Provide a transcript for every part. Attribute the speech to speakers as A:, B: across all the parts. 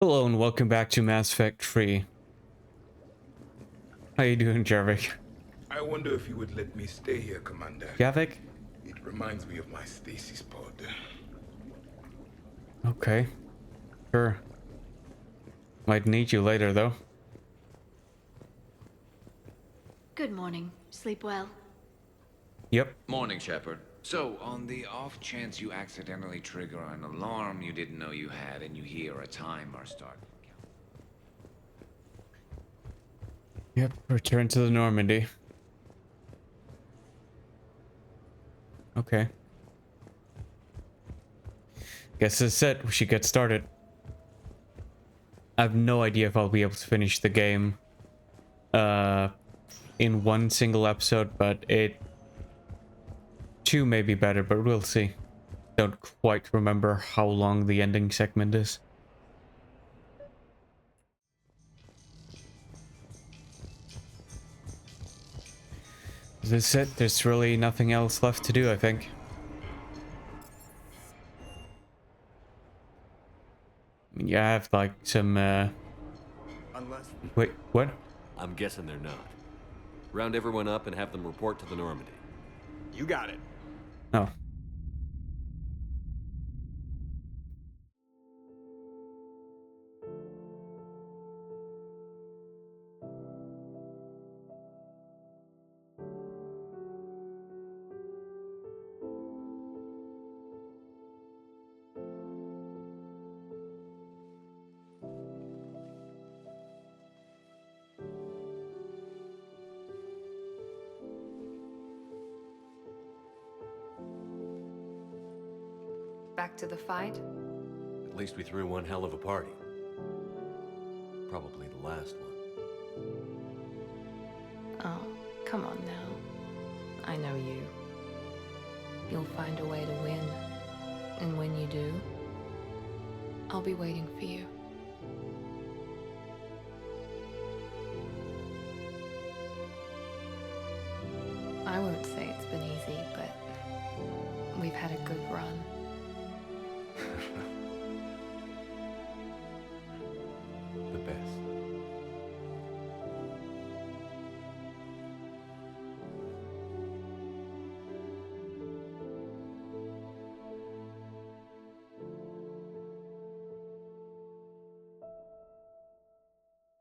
A: Hello and welcome back to Mass Effect 3. How you doing, Javik?
B: I wonder if you would let me stay here, Commander.
A: Javik?
B: It reminds me of my stasis pod.
A: Okay. Sure. Might need you later, though.
C: Good morning. Sleep well?
A: Yep.
D: Morning, Shepard. So, on the off chance you accidentally trigger an alarm you didn't know you had and you hear a timer start.
A: Yep, return to the Normandy. Okay. Guess that's it. We should get started. I have no idea if I'll be able to finish the game in one single episode, but two may be better, but we'll see. Don't quite remember how long the ending segment is. This is it. There's really nothing else left to do, I think. I mean, yeah, I have like some
E: Unless...
A: Wait, what?
E: I'm guessing they're not. Round everyone up and have them report to the Normandy. You got it.
A: Oh.
F: Back to the fight?
E: At least we threw one hell of a party. Probably the last one.
F: Oh, come on now. I know you. You'll find a way to win. And when you do, I'll be waiting for you. I won't say it's been easy, but we've had a good run.
E: The best.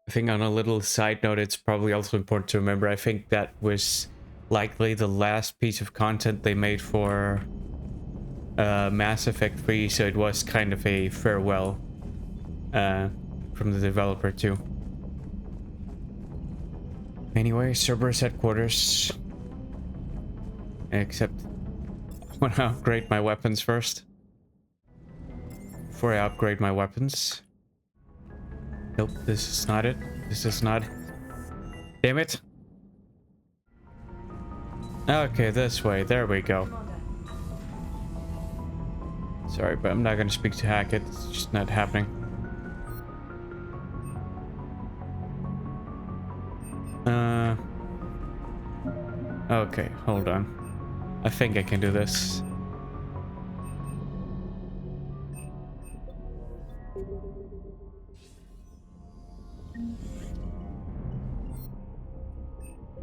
A: I think on a little side note, it's probably also important to remember, I think that was likely the last piece of content they made for Mass Effect 3, so it was kind of a farewell from the developer too. Anyway, Cerberus headquarters. Except I want to upgrade my weapons first. Before I upgrade my weapons. Nope, this is not it. This is not... Damn it! Okay, this way. There we go. Sorry, but I'm not gonna speak to Hackett. It's just not happening. Okay, hold on. I think I can do this.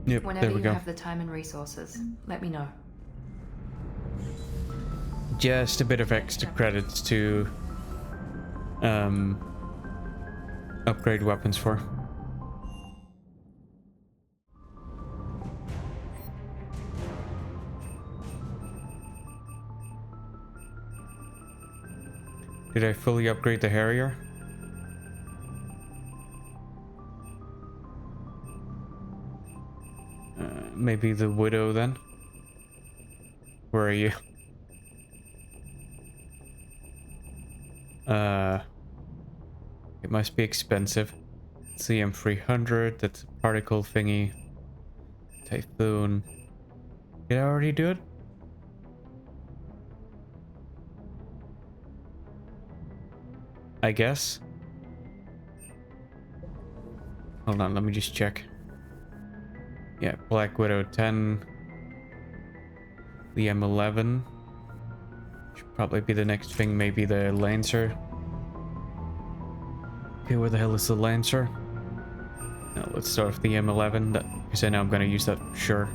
A: Yep,
F: Whenever
A: there we
F: you
A: go.
F: have the time and resources, let me know.
A: Just a bit of extra credits to upgrade weapons for. Did I fully upgrade the Harrier? Maybe the Widow then? Where are you? It must be expensive. CM300, that's a particle thingy. Typhoon. Did I already do it? I guess. Hold on, let me just check. Yeah, Black Widow 10. The M11. Should probably be the next thing, maybe the Lancer. Okay, where the hell is the Lancer? Now let's start with the M11, because I know I'm gonna use that for sure.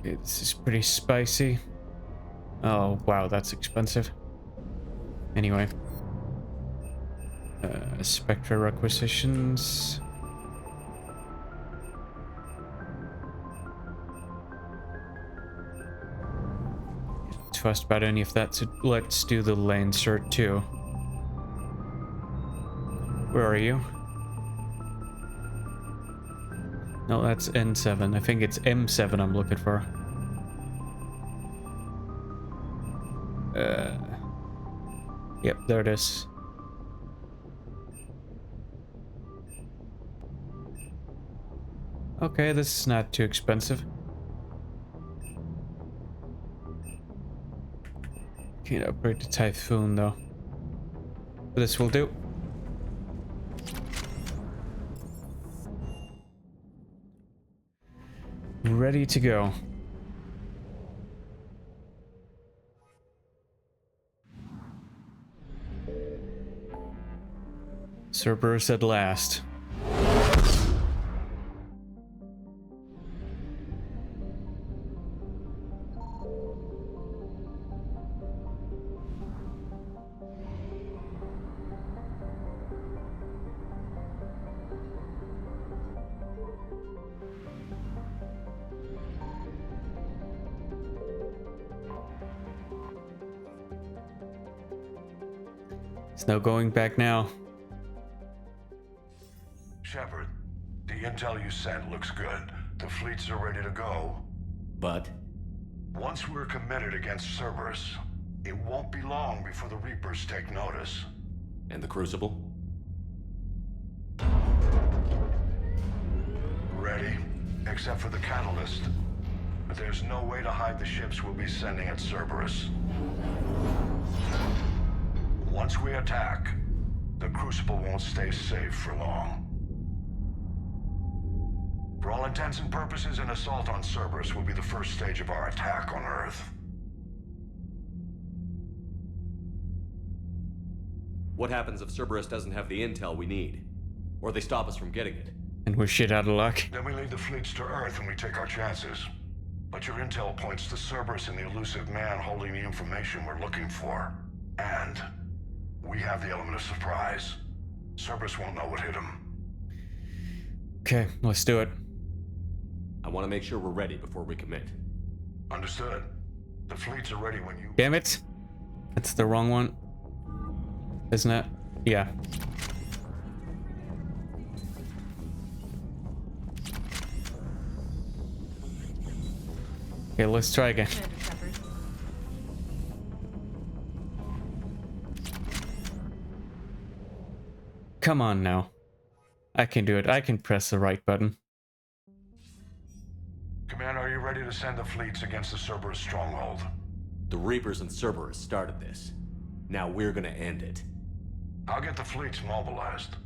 A: Okay, this is pretty spicy. Oh, wow, that's expensive. Anyway. Spectra requisitions. Not fussed about any of that, so let's do the Lancer too. Where are you? No, that's N7. I think it's M7 I'm looking for. Yep, there it is. Okay, this is not too expensive. Can't upgrade the Typhoon though. This will do. Ready to go. Cerberus at last. There's no going back now.
G: Shepard, the intel you sent looks good. The fleets are ready to go.
E: But
G: Once we're committed against Cerberus, it won't be long before the Reapers take notice.
E: and the Crucible?
G: Ready, except for the catalyst. But there's no way to hide the ships we'll be sending at Cerberus. Once we attack, the Crucible won't stay safe for long. For all intents and purposes, an assault on Cerberus will be the first stage of our attack on Earth.
E: What happens if Cerberus doesn't have the intel we need? Or they stop us from getting it?
A: And we're shit out of luck.
G: Then we lead the fleets to Earth and we take our chances. But your intel points to Cerberus and the elusive man holding the information we're looking for. And we have the element of surprise. Cerberus won't know what hit him.
A: Okay, let's do it.
E: I want to make sure we're ready before we commit.
G: Understood. The fleets are ready when you...
A: Damn it. That's the wrong one. Isn't it? Yeah. Okay, let's try again. Come on now. I can do it. I can press the right button.
G: Commander, are you ready to send the fleets against the Cerberus stronghold?
E: The Reapers and Cerberus started this. Now we're gonna end it.
G: I'll get the fleets mobilized.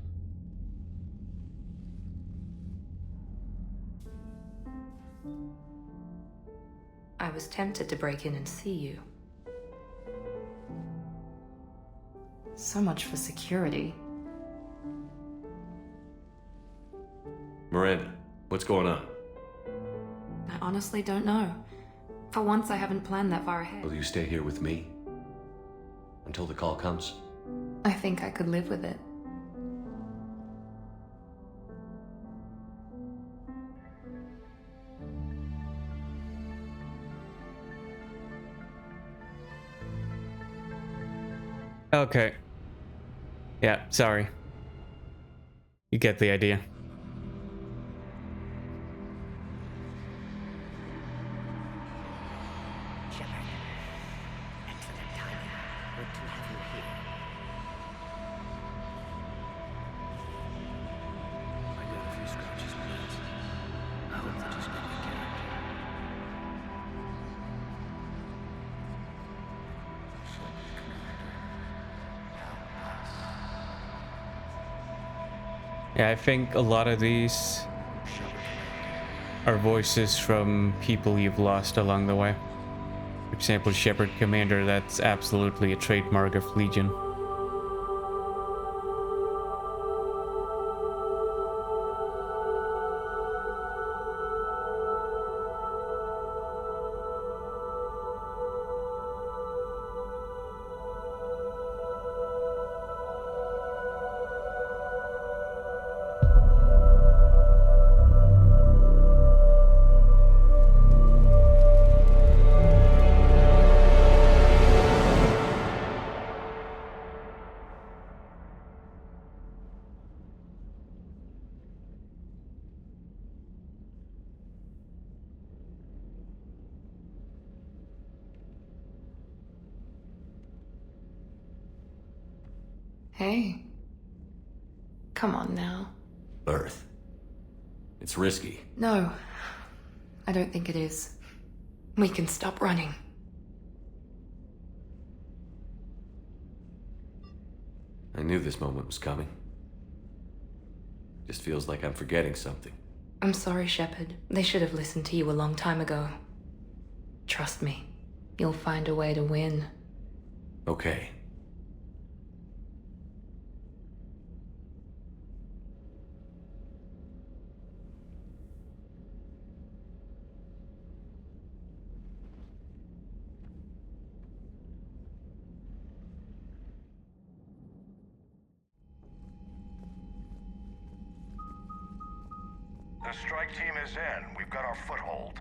F: I was tempted to break in and see you. So much for security.
E: Miranda, what's going on?
F: I honestly don't know. For once, I haven't planned that far ahead.
E: Will you stay here with me? Until the call comes?
F: I think I could live with it.
A: Okay. Yeah, sorry. You get the idea. Yeah, I think a lot of these are voices from people you've lost along the way. For example, Shepard Commander, that's absolutely a trademark of Legion.
F: Hey. Come on now.
E: Earth. It's risky.
F: No, I don't think it is. We can stop running.
E: I knew this moment was coming. Just feels like I'm forgetting something.
F: I'm sorry, Shepard. They should have listened to you a long time ago. Trust me, you'll find a way to win.
E: Okay.
G: The strike team is in. We've got our foothold.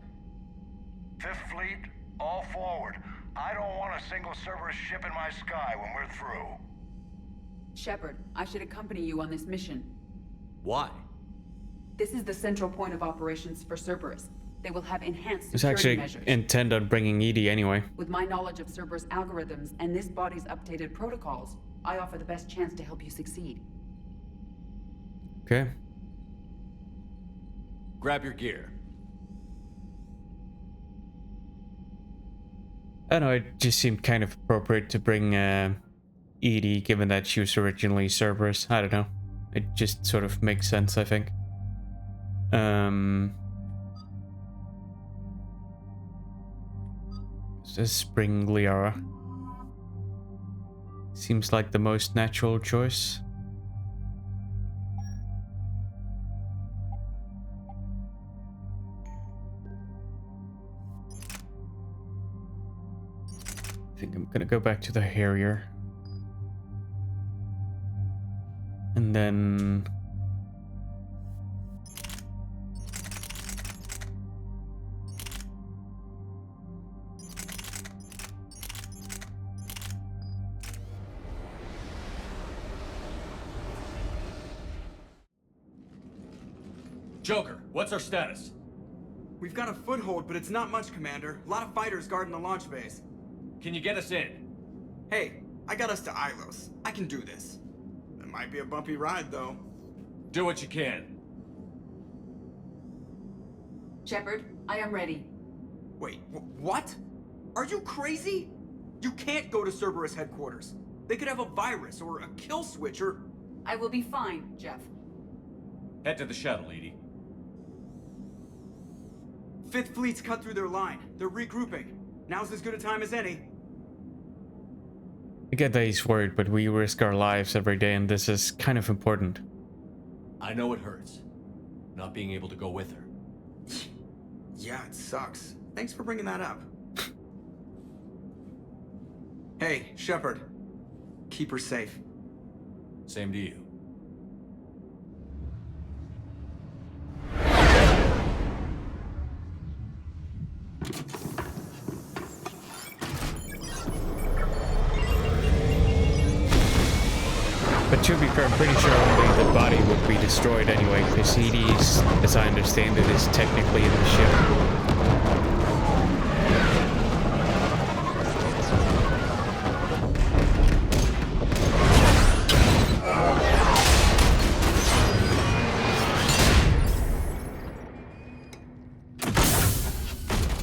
G: Fifth Fleet, all forward. I don't want a single Cerberus ship in my sky when we're through.
H: Shepard, I should accompany you on this mission.
E: Why?
H: This is the central point of operations for Cerberus. They will have enhanced
A: It's
H: security
A: actually
H: measures.
A: intent on bringing EDI anyway.
H: With my knowledge of Cerberus algorithms and this body's updated protocols, I offer the best chance to help you succeed.
A: Okay.
E: Grab your gear.
A: I don't know, it just seemed kind of appropriate to bring EDI, given that she was originally Cerberus. I don't know. It just sort of makes sense, I think. This bring Liara. Seems like the most natural choice. I think I'm gonna go back to the Harrier. And then...
I: Joker, what's our status?
J: We've got a foothold, but it's not much, Commander. A lot of fighters guarding the launch base.
I: Can you get us in?
J: Hey, I got us to Ilos. I can do this. It might be a bumpy ride, though.
I: Do what you can.
H: Shepard, I am ready.
J: Wait, what? Are you crazy? You can't go to Cerberus headquarters. They could have a virus or a kill switch or...
H: I will be fine, Jeff.
I: Head to the shuttle, EDI.
J: Fifth Fleet's cut through their line. They're regrouping. Now's as good a time as any.
A: I get that he's worried, but we risk our lives every day, and this is kind of important.
E: I know it hurts. Not being able to go with her.
J: Yeah, it sucks. Thanks for bringing that up. Hey, Shepard. Keep her safe.
E: Same to you.
A: But to be fair, I'm pretty sure only the body would be destroyed anyway, because EDI's, as I understand it, is technically in the ship.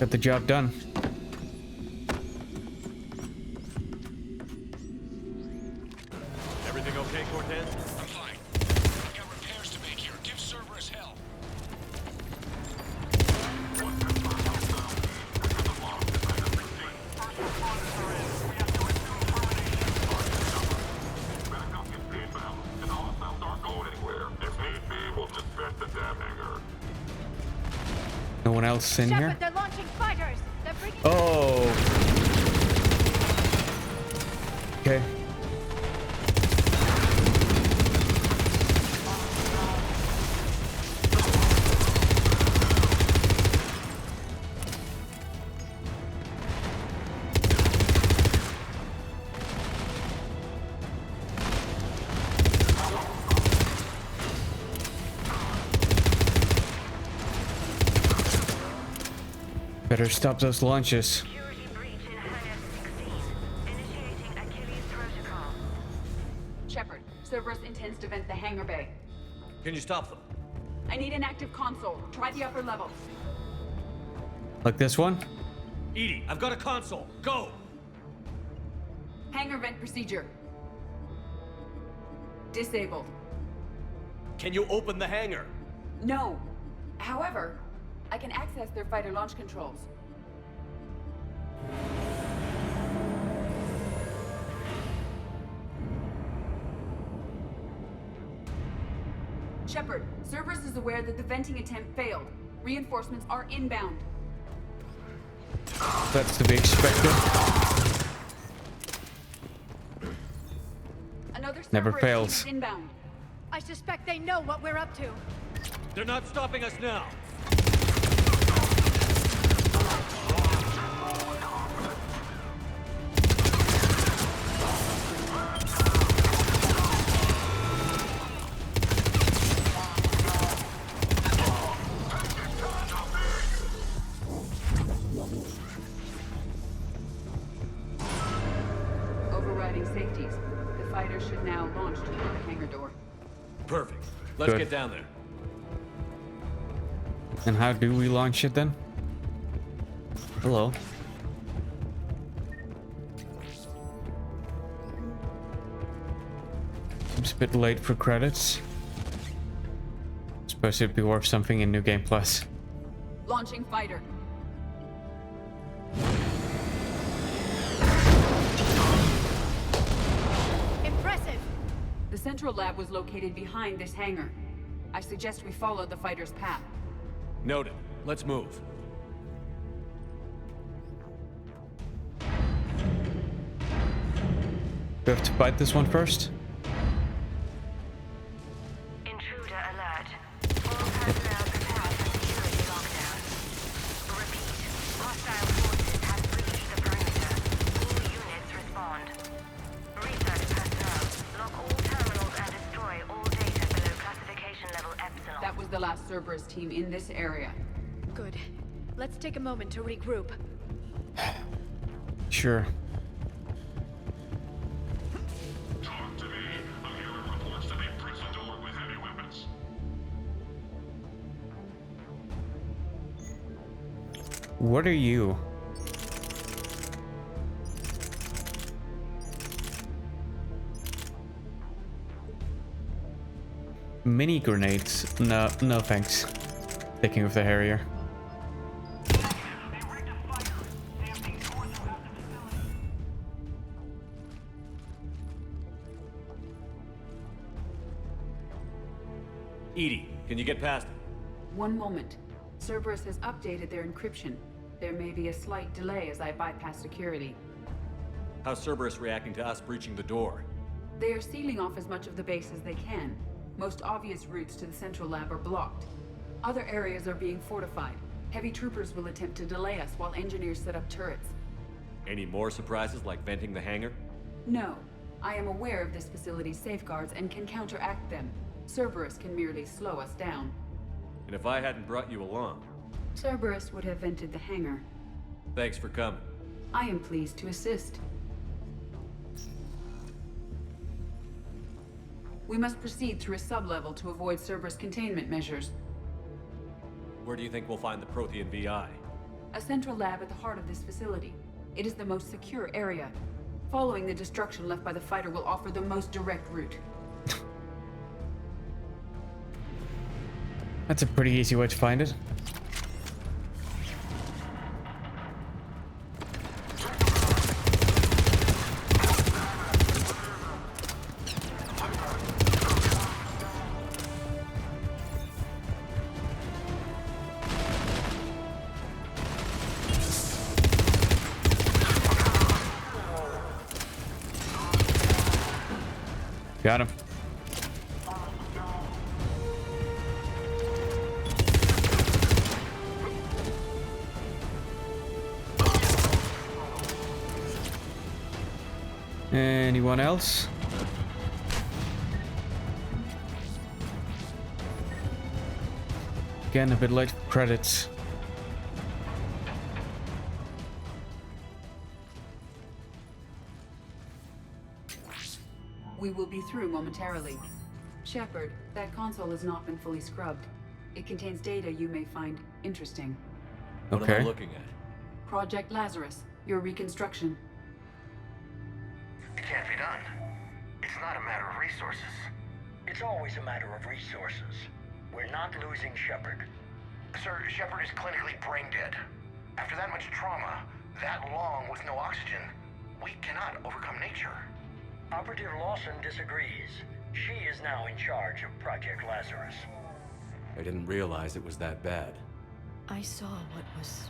A: Got the job done.
E: Everything okay, Cortez?
G: I'm fine. I got repairs to make here. Give Cerberus hell.
A: No one else in here?
C: They're launching fighters. They're bringing.
A: Oh. Okay. Better stop those launches.
H: Shepard, Cerberus intends to vent the hangar bay.
I: Can you stop them?
H: I need an active console. Try the upper level.
A: Like this one?
I: EDI, I've got a console. Go!
H: Hangar vent procedure. Disabled.
I: Can you open the hangar?
H: No. However, I can access their fighter launch controls. Shepard, Cerberus is aware that the venting attempt failed. Reinforcements are inbound.
A: That's to be expected.
H: Another
A: Never
H: Cerberus
A: fails.
H: team is inbound.
C: I suspect they know what we're up to.
I: They're not stopping us now.
H: Overriding safeties. The fighter should now launch toward the hangar door.
I: Perfect. Let's
A: Good.
I: get down there.
A: And how do we launch it then? Hello. Seems a bit late for credits. Supposed to be worth something in New Game Plus.
H: Launching fighter.
C: Impressive.
H: The central lab was located behind this hangar. I suggest we follow the fighter's path.
I: Noted. Let's move.
A: We have to fight this one first?
K: Intruder alert. All personnel prepare for security lockdown. Repeat. Hostile forces have breached the perimeter. All units respond. Research personnel. Lock all terminals and destroy all data below classification level Epsilon.
H: That was the last Cerberus team in this area.
C: Good. Let's take a moment to regroup.
A: Sure.
G: Talk to me. I'm hearing reports that they breached the door with heavy weapons.
A: What are you? Mini grenades? No, no thanks. Taking with the Harrier.
I: EDI, can you get past it?
H: One moment. Cerberus has updated their encryption. There may be a slight delay as I bypass security.
I: How's Cerberus reacting to us breaching the door?
H: They are sealing off as much of the base as they can. Most obvious routes to the central lab are blocked. Other areas are being fortified. Heavy troopers will attempt to delay us while engineers set up turrets.
I: Any more surprises like venting the hangar?
H: No. I am aware of this facility's safeguards and can counteract them. Cerberus can merely slow us down.
I: And if I hadn't brought you along?
H: Cerberus would have vented the hangar.
I: Thanks for coming.
H: I am pleased to assist. We must proceed through a sub-level to avoid Cerberus containment measures.
I: Where do you think we'll find the Prothean VI?
H: A central lab at the heart of this facility. It is the most secure area. Following the destruction left by the fighter will offer the most direct route.
A: That's a pretty easy way to find it. Got him. Anyone else? Again, a bit late for credits.
H: We will be through momentarily. Shepard, that console has not been fully scrubbed. It contains data you may find interesting.
I: What am I looking at?
H: Project Lazarus, your reconstruction.
G: It can't be done. It's not a matter of resources.
L: It's always a matter of resources. We're not losing Shepard.
G: Sir, Shepard is clinically brain dead. After that much trauma, that long with no oxygen, we cannot overcome nature.
L: Operative Lawson disagrees. She is now in charge of Project Lazarus.
E: I didn't realize it was that bad.
C: I saw what was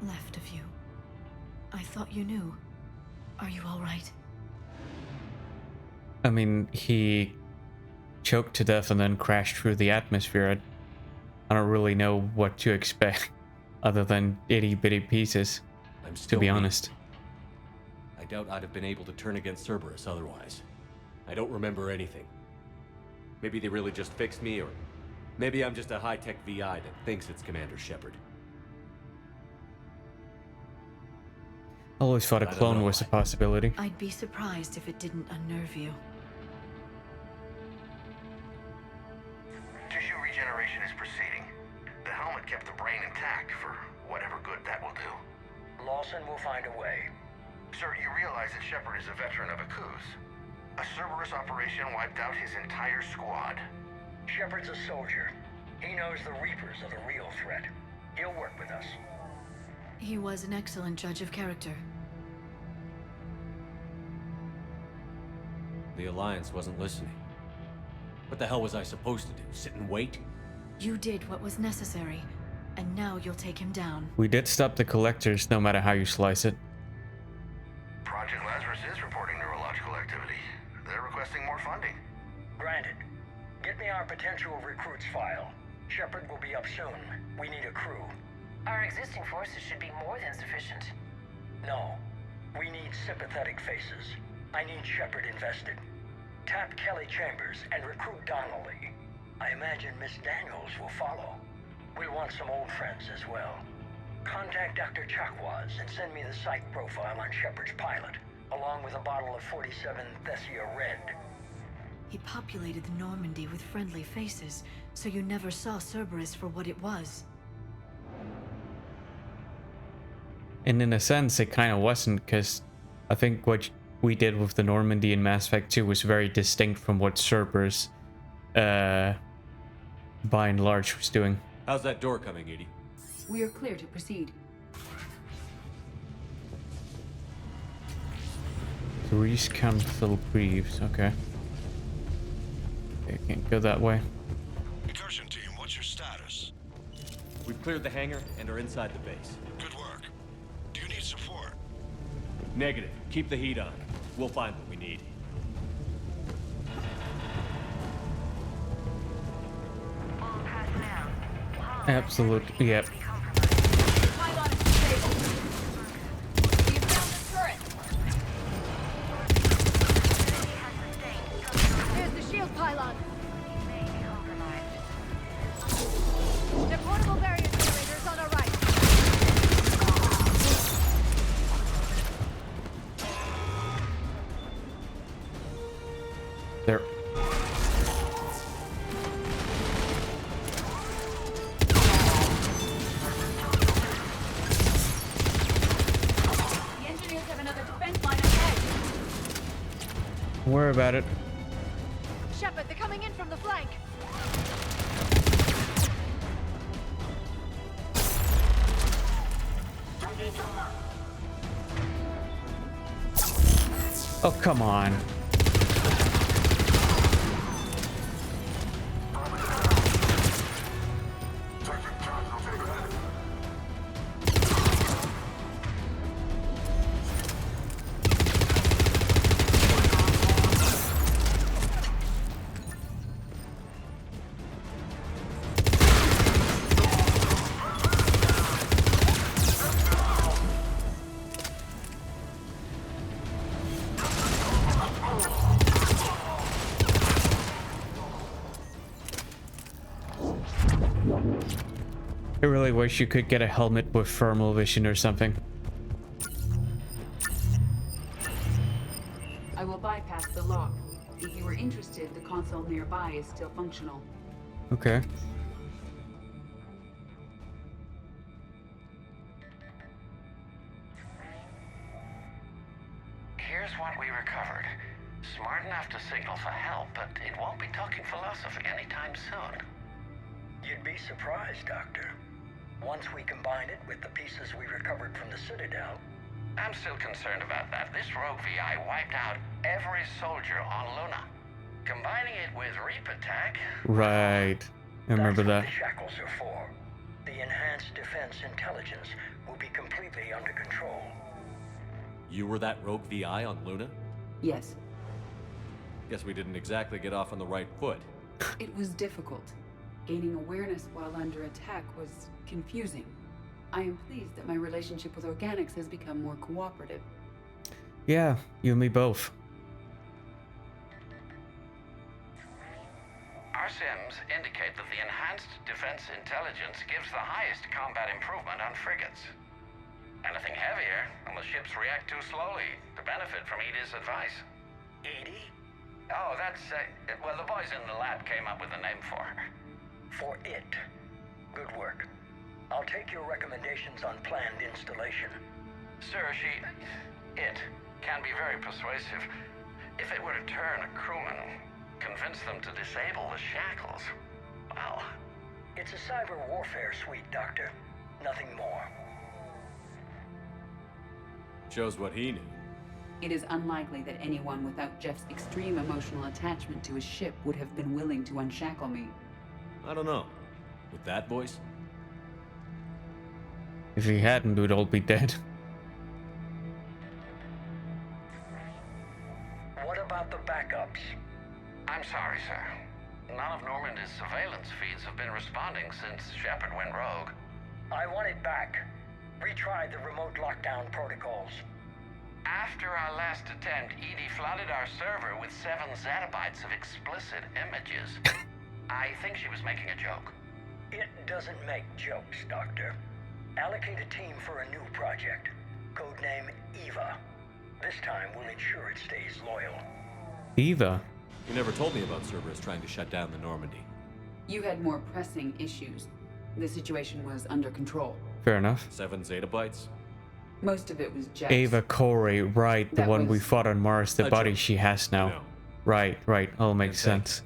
C: left of you. I thought you knew. Are you all right?
A: I mean, he choked to death and then crashed through the atmosphere. I don't really know what to expect other than itty-bitty pieces,
E: I'm still
A: to be
E: weak.
A: honest.
E: I doubt I'd have been able to turn against Cerberus otherwise. I don't remember anything. Maybe they really just fixed me, or maybe I'm just a high-tech VI that thinks it's Commander Shepard.
A: I always thought a
E: I don't
A: clone
E: know.
A: was a possibility.
C: I'd be surprised if it didn't unnerve you.
G: Tissue regeneration is proceeding. The helmet kept the brain intact for whatever good that will do.
L: Lawson will find a way.
G: Sir, you realize that Shepard is a veteran of a coup. A Cerberus operation wiped out his entire squad.
L: Shepard's a soldier. He knows the Reapers are the real threat. He'll work with us.
C: He was an excellent judge of character.
E: The Alliance wasn't listening. What the hell was I supposed to do? Sit and wait?
C: You did what was necessary, and now you'll take him down.
A: We did stop the collectors, no matter how you slice it.
G: Project Lazarus is reporting neurological activity. They're requesting more funding.
L: Granted. Get me our potential recruits file. Shepard will be up soon. We need a crew.
K: Our existing forces should be more than sufficient.
L: No. We need sympathetic faces. I need Shepard invested. Tap Kelly Chambers and recruit Donnelly. I imagine Miss Daniels will follow. We'll want some old friends as well. Contact Dr. Chakwas and send me the psych profile on Shepard's pilot, along with a bottle of 47 Thessia Red.
C: He populated the Normandy with friendly faces, so you never saw Cerberus for what it was.
A: And in a sense, it kind of wasn't, because I think what we did with the Normandy in Mass Effect 2 was very distinct from what Cerberus, by and large, was doing.
E: How's that door coming, EDI?
H: We are clear to proceed.
A: 3 Council Briefs, okay. Okay, can't go that way.
G: Incursion team, what's your status?
E: We've cleared the hangar and are inside the base.
G: Good work. Do you need support?
E: Negative. Keep the heat on. We'll find what we need.
K: All personnel.
A: Absolutely, yep.
H: Pylon is disabled. We have found the turret.
C: Here's the shield pylon.
K: May be compromised.
C: The portable barrier generators on our right.
A: There.
H: The engineers have another defense line ahead.
A: Don't worry about it.
C: Shepard, they're coming in from the flank.
A: Oh, come on. I really wish you could get a helmet with thermal vision or something.
H: I will bypass the lock. If you are interested, the console nearby is still functional.
A: Okay.
M: Here's what we recovered. Smart enough to signal for help, but it won't be talking philosophy anytime soon.
L: You'd be surprised, Doctor. Once we combine it with the pieces we recovered from the Citadel...
M: I'm still concerned about that. This rogue VI wiped out every soldier on Luna. Combining it with Reap Attack...
A: Right. I remember that.
L: That's what the shackles are for. The enhanced defense intelligence will be completely under control.
E: You were that rogue VI on Luna?
H: Yes.
E: Guess we didn't exactly get off on the right foot.
H: It was difficult. Gaining awareness while under attack was confusing. I am pleased that my relationship with Organics has become more cooperative.
A: Yeah, you and me both.
M: Our sims indicate that the enhanced defense intelligence gives the highest combat improvement on frigates. Anything heavier, and the ships react too slowly to benefit from EDI's advice.
L: EDI?
M: Oh, that's, well, the boys in the lab came up with a name for her.
L: For it. Good work. I'll take your recommendations on planned installation.
M: Sir, it can be very persuasive. If it were to turn a crewman, convince them to disable the shackles, well...
L: It's a cyber warfare suite, Doctor. Nothing more.
E: Shows what he knew.
H: It is unlikely that anyone without Jeff's extreme emotional attachment to his ship would have been willing to unshackle me.
E: I don't know. With that voice?
A: If he hadn't, we'd all be dead.
L: What about the backups?
M: I'm sorry, sir. None of Normandy's surveillance feeds have been responding since Shepard went rogue.
L: I want it back. Retry the remote lockdown protocols.
M: After our last attempt, EDI flooded our server with 7 zettabytes of explicit images. I think she was making a joke.
L: It doesn't make jokes, Doctor. Allocate a team for a new project. Codename Eva. This time we'll ensure it stays loyal.
A: Eva?
E: You never told me about Cerberus trying to shut down the Normandy.
H: You had more pressing issues. The situation was under control.
A: Fair enough.
E: 7 zettabytes?
H: Most of it was Jeff's.
A: Ava Corey, right, the
H: That
A: one we
H: was
A: fought on Mars, the
E: a
A: body
E: joke.
A: she has
E: I
A: now.
E: know.
A: Right, all makes sense.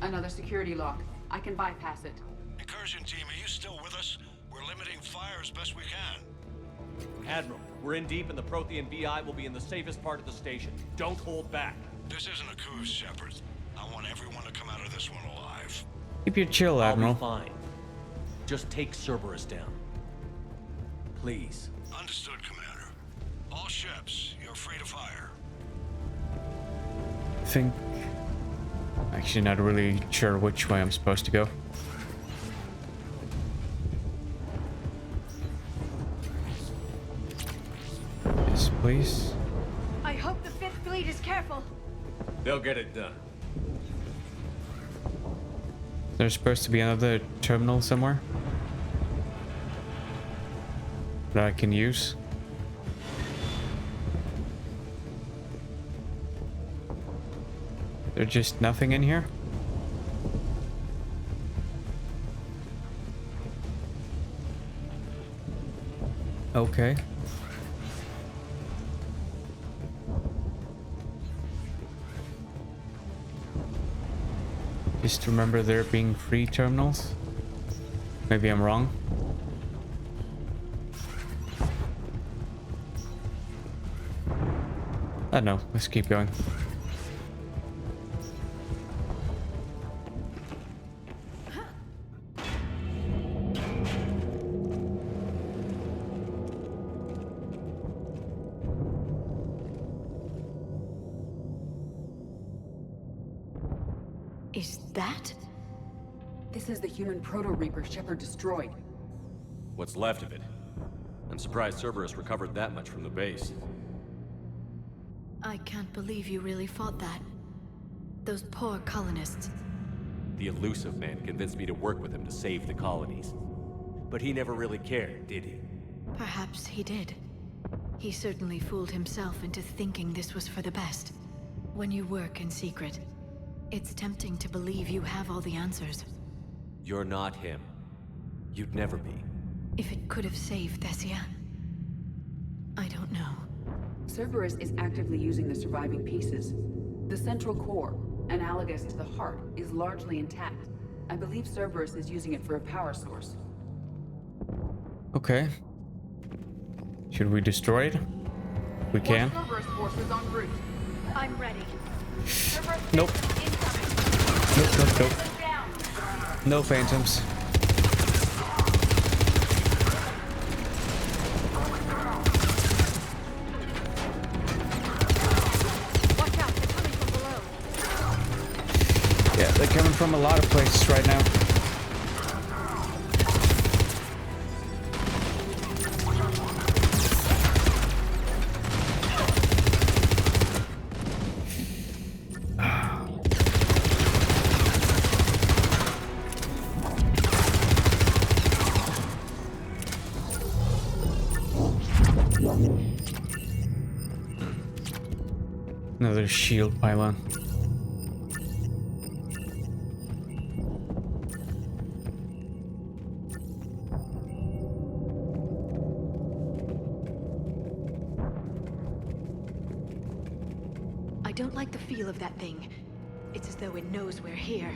H: Another security lock. I can bypass it.
G: Incursion team, are you still with us? We're limiting fire as best we can.
I: Admiral, we're in deep and the Prothean VI will be in the safest part of the station. Don't hold back.
G: This isn't a coup, Shepard. I want everyone to come out of this one alive.
A: Keep your chill, Admiral.
E: I'll be fine. Just take Cerberus down. Please.
G: Understood, Commander. All ships, you're free to fire.
A: I think... Actually, not really sure which way I'm supposed to go. Yes, please.
C: I hope the 5th Fleet is careful.
E: They'll get it done.
A: There's supposed to be another terminal somewhere that I can use. There's just nothing in here? Okay. Just remember there being 3 terminals. Maybe I'm wrong. I don't know. Let's keep going.
C: Is that?
H: This is the human Proto-Reaper Shepard destroyed.
E: What's left of it? I'm surprised Cerberus recovered that much from the base.
C: I can't believe you really fought that. Those poor colonists.
E: The elusive man convinced me to work with him to save the colonies. But he never really cared, did he?
C: Perhaps he did. He certainly fooled himself into thinking this was for the best. When you work in secret, it's tempting to believe you have all the answers.
E: You're not him. You'd never be.
C: If it could have saved Thessia, I don't know.
H: Cerberus is actively using the surviving pieces. The central core, analogous to the heart, is largely intact. I believe Cerberus is using it for a power source.
A: Okay. Should we destroy it? We can.
H: Cerberus forces en route.
C: I'm ready.
A: Nope. Nope. No phantoms.
C: Watch out, they're coming from below.
A: Yeah, they're coming from a lot of places right now. Another shield pylon.
C: I don't like the feel of that thing. It's as though it knows we're here.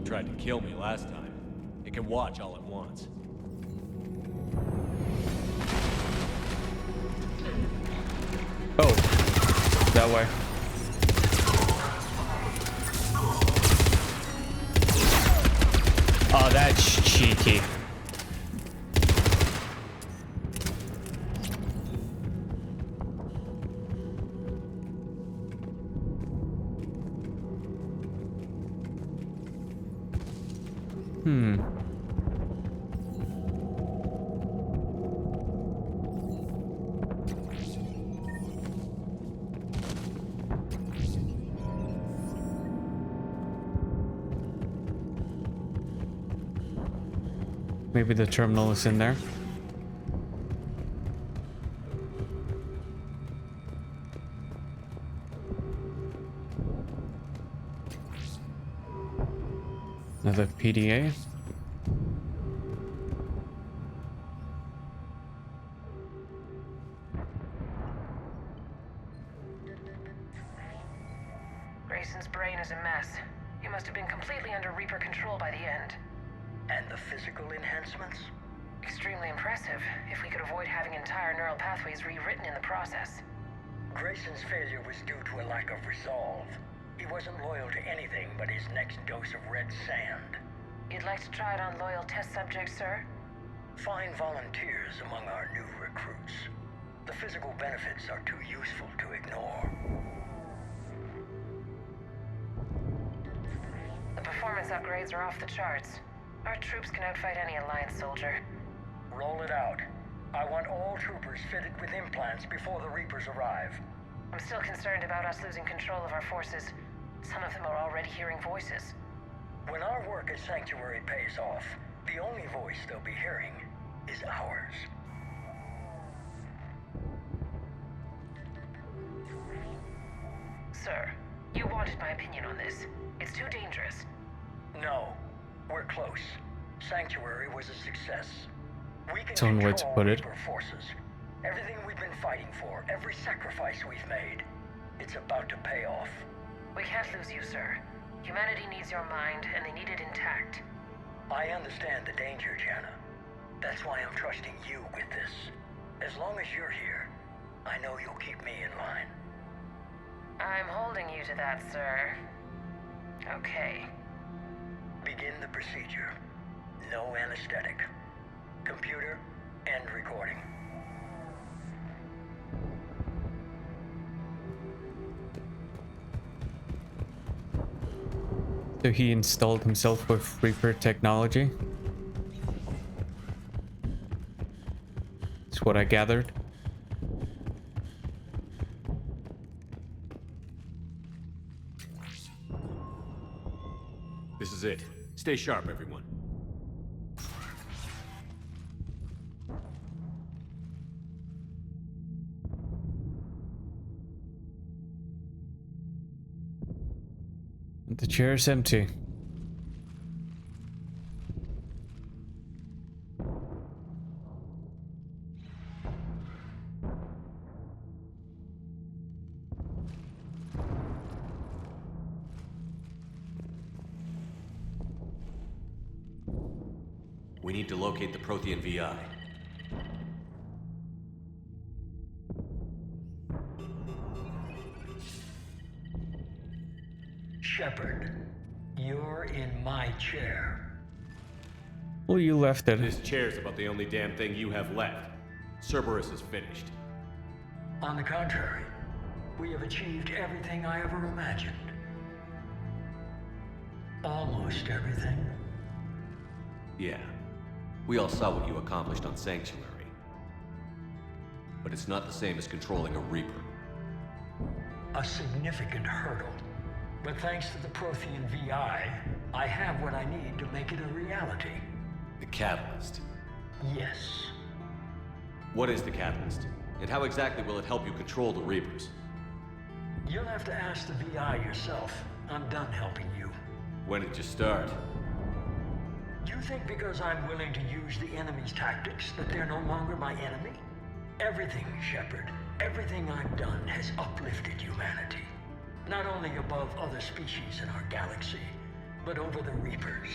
I: Tried to kill me last time. It can watch all at once.
A: Oh, that way. Oh, that's cheeky. Maybe the terminal is in there. Another PDA.
K: Grayson's brain is a mess. He must have been completely under Reaper control by the end.
L: And the physical enhancements?
K: Extremely impressive, if we could avoid having entire neural pathways rewritten in the process.
L: Grayson's failure was due to a lack of resolve. He wasn't loyal to anything but his next dose of red sand.
K: You'd like to try it on loyal test subjects, sir?
L: Find volunteers among our new recruits. The physical benefits are too useful to ignore.
K: The performance upgrades are off the charts. Our troops can outfight any Alliance soldier.
L: Roll it out. I want all troopers fitted with implants before the Reapers arrive.
K: I'm still concerned about us losing control of our forces. Some of them are already hearing voices.
L: When our work at Sanctuary pays off, the only voice they'll be hearing is ours.
K: Sir, you wanted my opinion on this. It's too dangerous.
L: No, we're close. Sanctuary was a success. We can
A: That's one way to
L: control
A: put it.
L: Reaper forces. Everything we've been fighting for, every sacrifice we've made, it's about to pay off.
K: We can't lose you, sir. Humanity needs your mind, and they need it intact.
L: I understand the danger, Jana. That's why I'm trusting you with this. As long as you're here, I know you'll keep me in line.
K: I'm holding you to that, sir. Okay.
L: Begin the procedure. No anesthetic. Computer, end recording.
A: So he installed himself with Reaper technology. That's what I gathered.
E: This is it. Stay sharp, everyone.
A: The chair is empty.
E: We need to locate the Prothean VI.
L: Shepard, you're in my chair.
A: Well, you left it.
E: This chair's about the only damn thing you have left. Cerberus is finished.
L: On the contrary, we have achieved everything I ever imagined. Almost everything.
E: Yeah. We all saw what you accomplished on Sanctuary. But it's not the same as controlling a Reaper.
L: A significant hurdle. But thanks to the Prothean VI, I have what I need to make it a reality.
E: The Catalyst.
L: Yes.
E: What is the Catalyst? And how exactly will it help you control the Reapers?
L: You'll have to ask the VI yourself. I'm done helping you.
E: When did you start?
L: You think because I'm willing to use the enemy's tactics that they're no longer my enemy? Everything, Shepard, everything I've done has uplifted humanity. Not only above other species in our galaxy, but over the Reapers.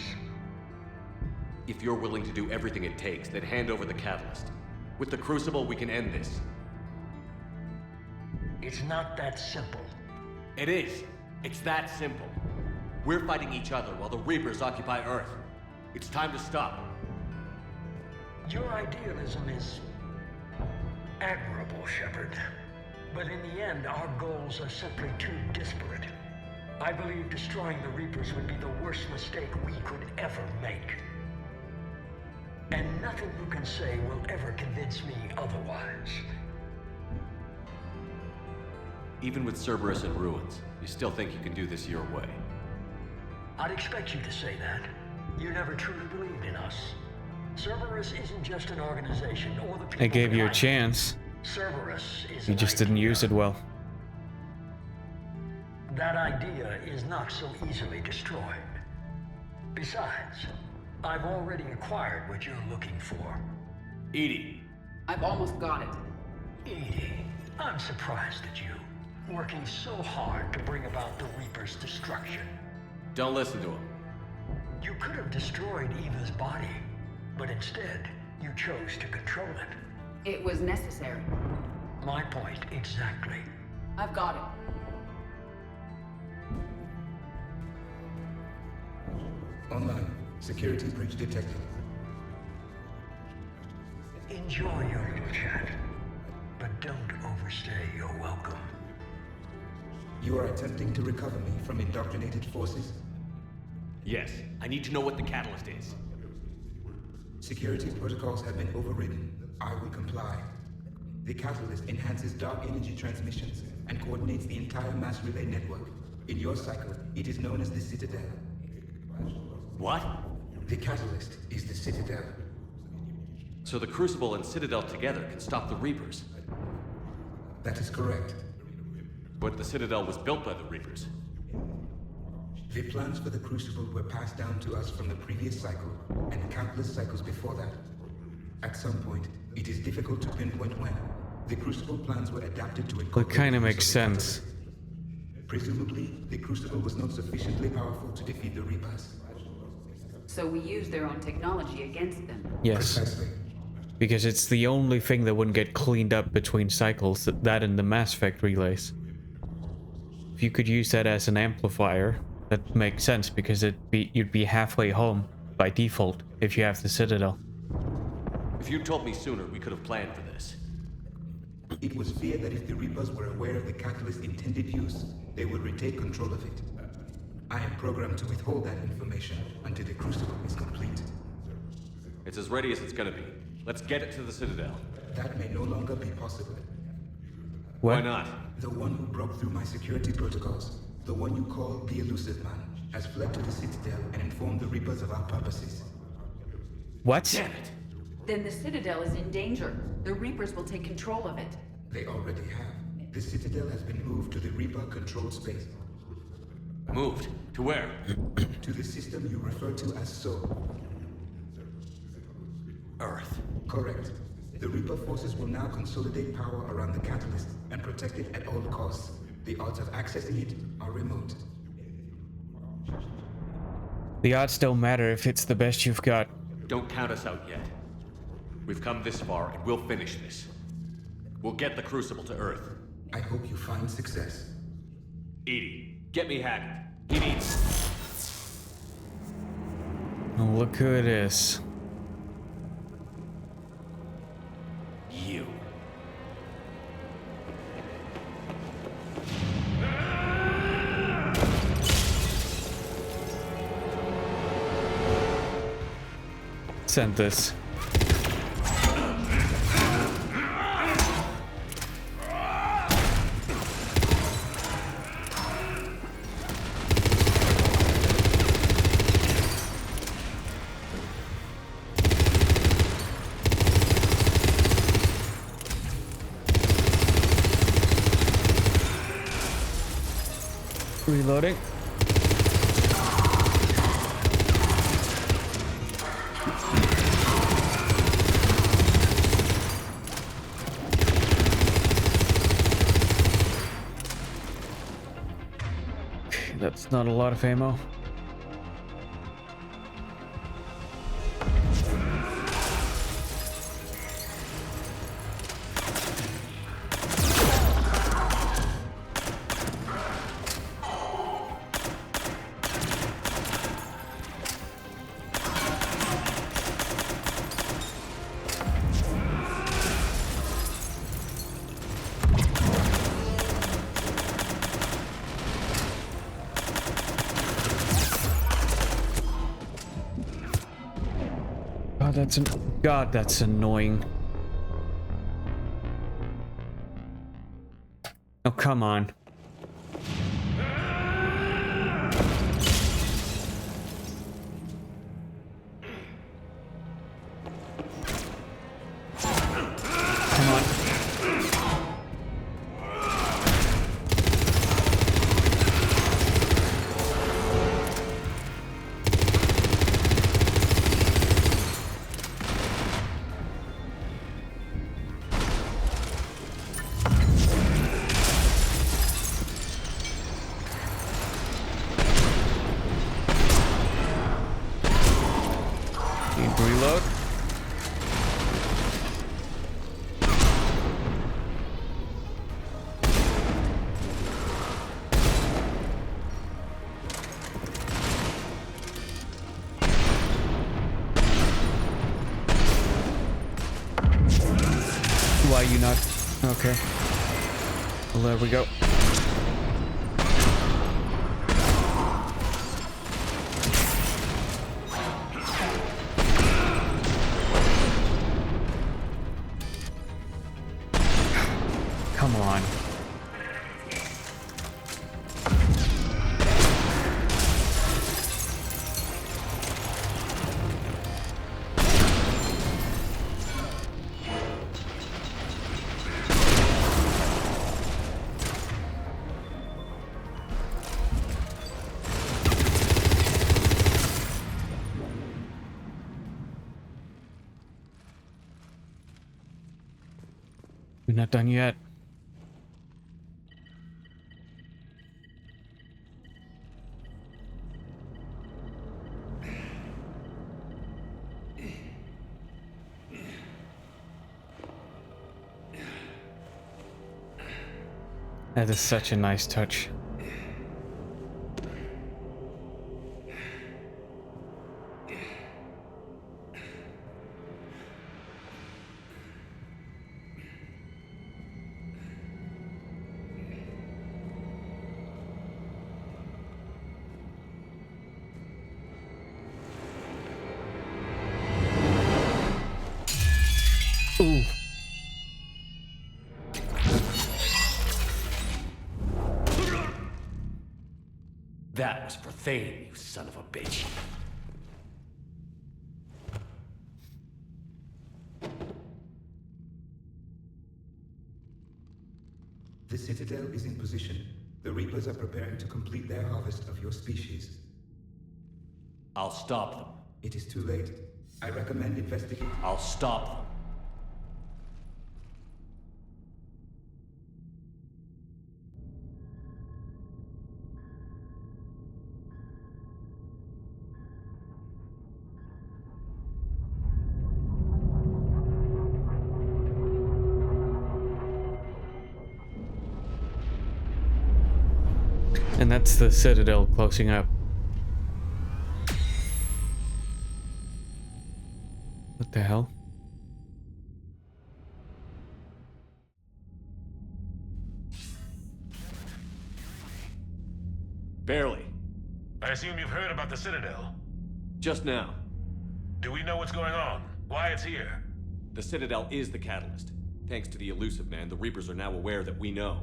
E: If you're willing to do everything it takes, then hand over the Catalyst. With the Crucible, we can end this.
L: It's not that simple.
E: It is. It's that simple. We're fighting each other while the Reapers occupy Earth. It's time to stop.
L: Your idealism is admirable, Shepard. But in the end, our goals are simply too disparate. I believe destroying the Reapers would be the worst mistake we could ever make. And nothing you can say will ever convince me otherwise.
E: Even with Cerberus in ruins, you still think you can do this your way?
L: I'd expect you to say that. You never truly believed in us. Cerberus isn't just an organization or the people
A: I gave you a
L: behind it.
A: chance.
L: Cerberus is
A: You
L: an
A: just didn't
L: idea.
A: use it well.
L: That idea is not so easily destroyed. Besides, I've already acquired what you're looking for.
E: EDI.
H: I've almost got it.
L: EDI, I'm surprised at you, working so hard to bring about the Reaper's destruction.
E: Don't listen to him.
L: You could have destroyed Eva's body, but instead, you chose to control it.
H: It was necessary.
L: My point exactly.
H: I've got it.
B: Online. Security breach detected.
L: Enjoy your little chat, but don't overstay your welcome.
B: You are attempting to recover me from indoctrinated forces?
E: Yes. I need to know what the Catalyst is.
B: Security protocols have been overridden. I will comply. The Catalyst enhances dark energy transmissions and coordinates the entire mass relay network. In your cycle, it is known as the Citadel.
E: What?
B: The Catalyst is the Citadel.
E: So the Crucible and Citadel together can stop the Reapers.
B: That is correct.
E: But the Citadel was built by the Reapers.
B: The plans for the Crucible were passed down to us from the previous cycle, and countless cycles before that. At some point, it is difficult to pinpoint when. The Crucible plans were adapted to incorporate...
A: That kind of
B: the use
A: makes
B: the
A: sense.
B: Catalyst. Presumably, the Crucible was not sufficiently powerful to defeat the Reapers.
H: So we used their own technology against them.
A: Yes.
B: Precisely.
A: Because it's the only thing that wouldn't get cleaned up between cycles, that and the Mass Effect relays. If you could use that as an amplifier, that makes sense because you'd be halfway home by default if you have the Citadel.
E: If you'd told me sooner, we could have planned for this.
B: It was feared that if the Reapers were aware of the Catalyst's intended use, they would retake control of it. I am programmed to withhold that information until the Crucible is complete.
E: It's as ready as it's gonna be. Let's get it to the Citadel.
B: That may no longer be possible.
A: What?
E: Why not?
B: The one who broke through my security protocols, the one you call the Elusive Man, has fled to the Citadel and informed the Reapers of our purposes.
A: What?
E: Damn it!
H: Then the Citadel is in danger. The Reapers will take control of it.
B: They already have. The Citadel has been moved to the Reaper-controlled space.
E: Moved? To where?
B: To the system you refer to as Soul.
E: Earth.
B: Correct. The Reaper forces will now consolidate power around the catalyst and protect it at all costs. The odds of accessing it are remote.
A: The odds don't matter if it's the best you've got.
E: Don't count us out yet. We've come this far, and we'll finish this. We'll get the Crucible to Earth.
B: I hope you find success.
E: EDI, get me Haggard. He needs...
A: Oh, look who it is.
E: You.
A: Send this. Reloading. That's not a lot of ammo. God, that's annoying. Oh, come on. Come on. Reload. Why you not? Okay. Well, there we go. Come on. We're not done yet. That is such a nice touch. Ooh.
E: That was for Thane, you son of a bitch.
B: The Citadel is in position. The Reapers are preparing to complete their harvest of your species.
E: I'll stop them.
B: It is too late. I recommend investigating.
E: I'll stop them.
A: And that's the Citadel closing up. What the hell?
E: Barely.
N: I assume you've heard about the Citadel.
E: Just now.
N: Do we know what's going on? Why it's here?
E: The Citadel is the catalyst. Thanks to the Elusive Man, the Reapers are now aware that we know.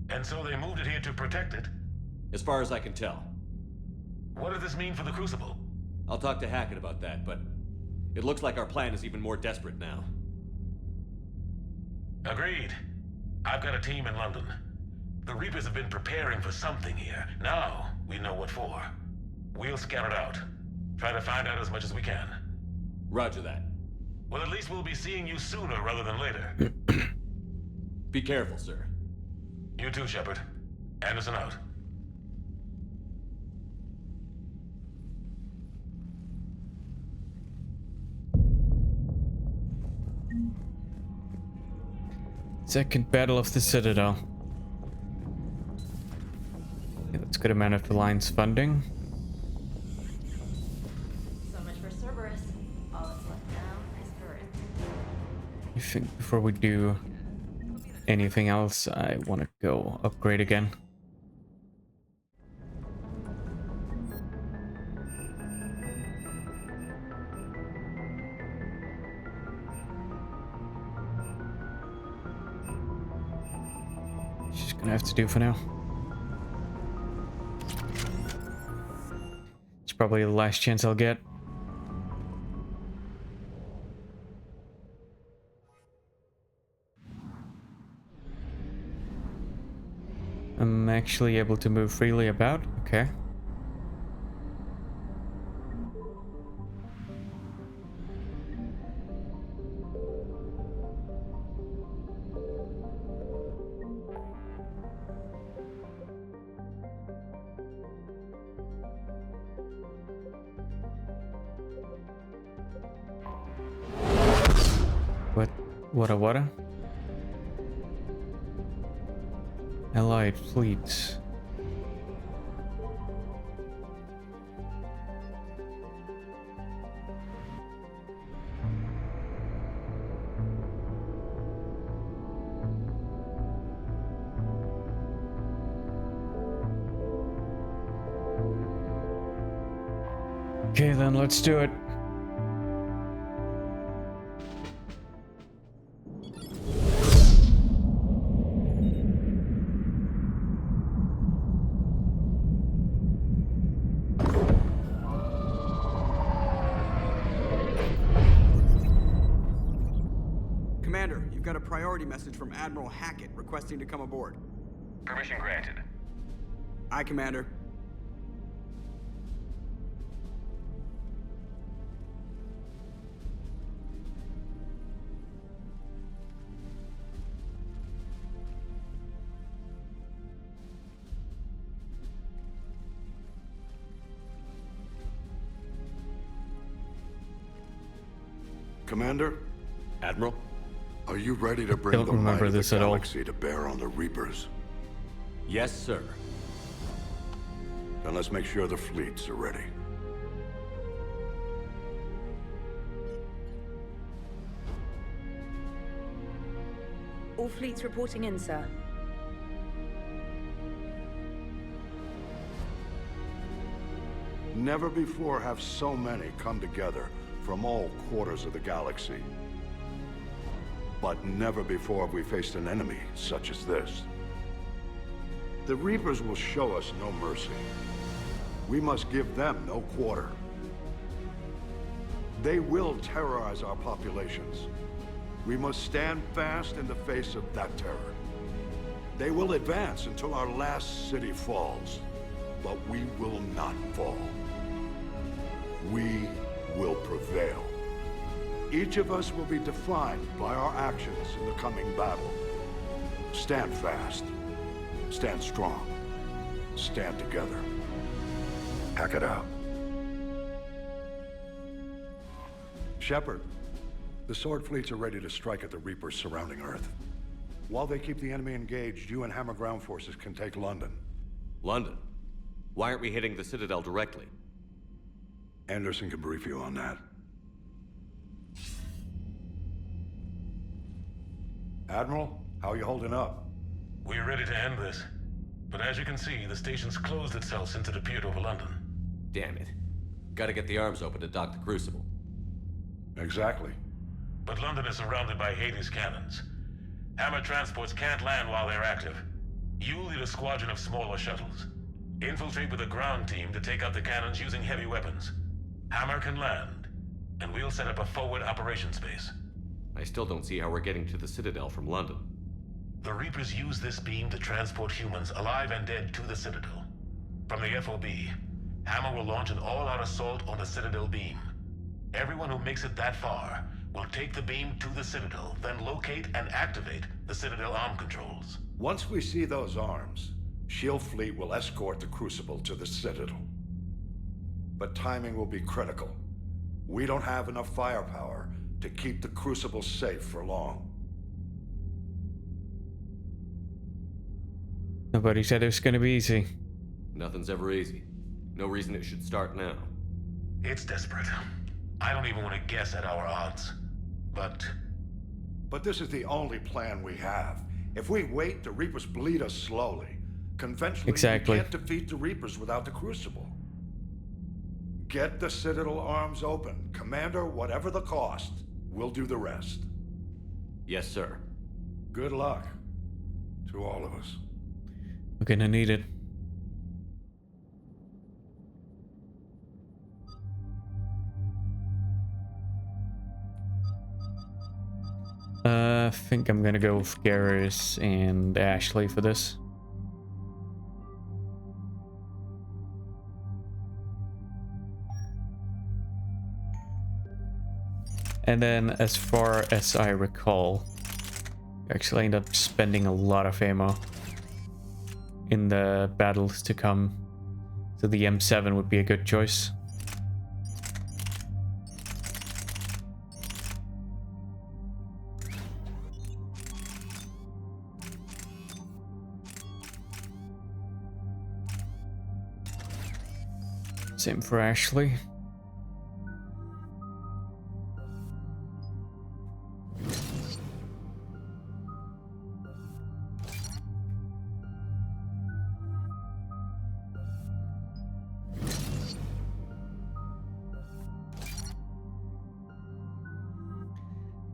N: And so they moved it here to protect it?
E: As far as I can tell.
N: What does this mean for the Crucible?
E: I'll talk to Hackett about that, but it looks like our plan is even more desperate now.
N: Agreed. I've got a team in London. The Reapers have been preparing for something here. Now, we know what for. We'll scout it out. Try to find out as much as we can.
E: Roger that.
N: Well, at least we'll be seeing you sooner rather than later.
E: Be careful, sir.
N: You too, Shepard. Anderson out.
A: Second battle of the Citadel. Okay, that's a good amount of the Alliance funding.
F: So much for Cerberus. All that's left now is for it.
A: I think before we do anything else, I want to go upgrade again. Just gonna have to do for now. It's probably the last chance I'll get. I'm actually able to move freely about. Okay. What? Allied fleets. Okay, then let's do it.
J: Message from Admiral Hackett requesting to come aboard.
N: Permission granted.
J: Aye, Commander.
G: Commander?
E: Admiral?
G: Are you ready to bring the might of the galaxy to bear on the Reapers?
E: Yes, sir.
G: Then let's make sure the fleets are ready.
O: All fleets reporting in, sir.
G: Never before have so many come together from all quarters of the galaxy. But never before have we faced an enemy such as this. The Reapers will show us no mercy. We must give them no quarter. They will terrorize our populations. We must stand fast in the face of that terror. They will advance until our last city falls, but we will not fall. We will prevail. Each of us will be defined by our actions in the coming battle. Stand fast. Stand strong. Stand together. Hack it out. Shepard, the Sword fleets are ready to strike at the Reapers surrounding Earth. While they keep the enemy engaged, you and Hammer ground forces can take London.
E: London? Why aren't we hitting the Citadel directly?
G: Anderson can brief you on that. Admiral, how are you holding up?
N: We're ready to end this. But as you can see, the station's closed itself since it appeared over London.
E: Damn it. Gotta get the arms open to dock the Crucible.
G: Exactly.
N: But London is surrounded by Hades cannons. Hammer transports can't land while they're active. You lead a squadron of smaller shuttles. Infiltrate with a ground team to take out the cannons using heavy weapons. Hammer can land, and we'll set up a forward operations base.
E: I still don't see how we're getting to the Citadel from London.
N: The Reapers use this beam to transport humans, alive and dead, to the Citadel. From the FOB, Hammer will launch an all-out assault on the Citadel beam. Everyone who makes it that far will take the beam to the Citadel, then locate and activate the Citadel arm controls.
G: Once we see those arms, SHIELD fleet will escort the Crucible to the Citadel. But timing will be critical. We don't have enough firepower to keep the Crucible safe for long.
A: Nobody said it was gonna be easy.
E: Nothing's ever easy. No reason it should start now.
N: It's desperate. I don't even want to guess at our odds.
G: But this is the only plan we have. If we wait, the Reapers bleed us slowly. Conventionally,
A: Exactly.
G: we can't defeat the Reapers without the Crucible. Get the Citadel arms open. Commander, whatever the cost, we'll do the rest.
E: Yes, sir.
G: Good luck to all of us.
A: We're gonna need it. I think I'm gonna go with Garrus and Ashley for this. And then, as far as I recall, I actually end up spending a lot of ammo in the battles to come. So the M7 would be a good choice. Same for Ashley.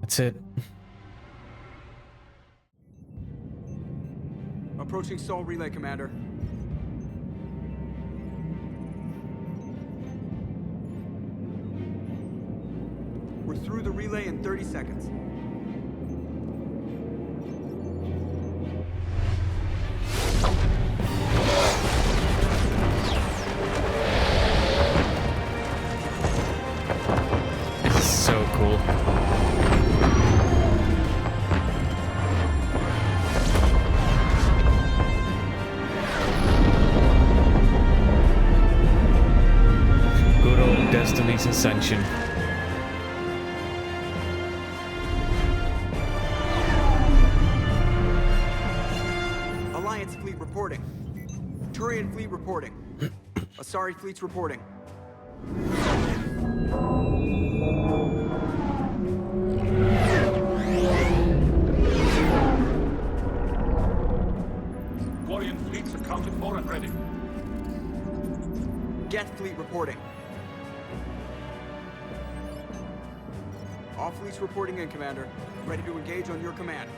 A: That's it.
J: Approaching Sol Relay, Commander. We're through the relay in 30 seconds.
A: This is so cool. Good old Destiny's Ascension.
J: Alliance fleet reporting. Turian fleet reporting. Asari fleets reporting.
I: Quarian fleets accounted for and ready.
J: Geth fleet reporting. All fleets reporting in, Commander. Ready to engage on your command.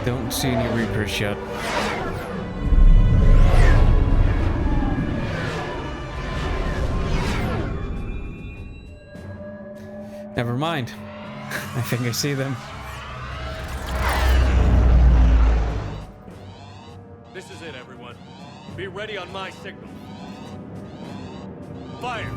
A: Don't see any Reapers yet. Never mind. I think I see them.
I: This is it, everyone. Be ready on my signal. Fire!